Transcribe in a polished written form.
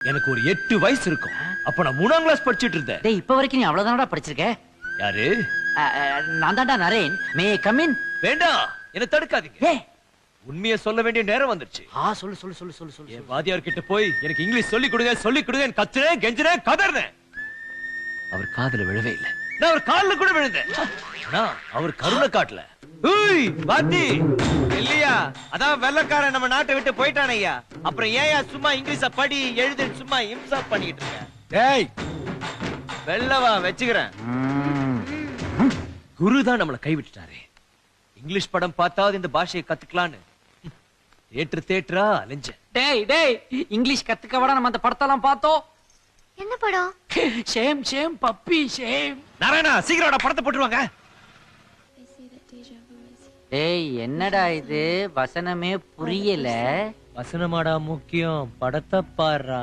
எனக்கு ஒரு 8 வயசு இருக்கும். அப்ப நான் 3ஆம் கிளாஸ் படிச்சிட்டு இருந்தேன். டேய் இப்ப வரைக்கும் நீ அவ்வளவுதானடா படிச்சிருக்க? யாரு? நான் தான்டா நரேன். May come in? வேண்டாம், என்ன தடுக்காதீங்க. ஏய் உண்மையை சொல்ல வேண்டிய நேரம் வந்துருச்சு. சொல்லு சொல்லு சொல்லு சொல்லு சொல்லு. என் வாத்தியார் கிட்ட போய் எனக்கு இங்கிலீஷ் சொல்லி கொடுங்க கத்துறேன், கெஞ்சுறேன், கதறேன். அவர் காதுல விழவே இல்லை. நான் அவர் கால்ல கூட விழுந்தேன். ஆனா அவர் கருணை காட்டல. ஏய் வாத்தி இல்லையா, அதான் வெள்ளக்காரன் நம்ம நாட்டை விட்டு போயிட்டான் ஐயா. அப்புறம் ஏயா சும்மா இங்கிலீஷ படி எழுது சும்மா இம்சா பண்ணிட்டு இருக்க? டேய் வெள்ளவா வச்சுக்கிறேன். குரு தான் நம்மளை கைவிட்டுட்டாரு. இங்கிலீஷ் படம் பார்த்தாவது இந்த பாஷையை கத்துக்கலான்னு தேட்டரா அலைஞ்சேன். டேய் டேய் இங்கிலீஷ் கத்துக்கவடா நம்ம அந்த படத்தெல்லாம் பார்த்தோம். என்ன படம்? Shame shame puppy shame. Narayana சீக்கிரம் படத்தை போட்டுருவாங்க. டேய் என்னடா இது வசனமே புரியல. வசனமாடா முக்கியம், படத்தை பாருடா.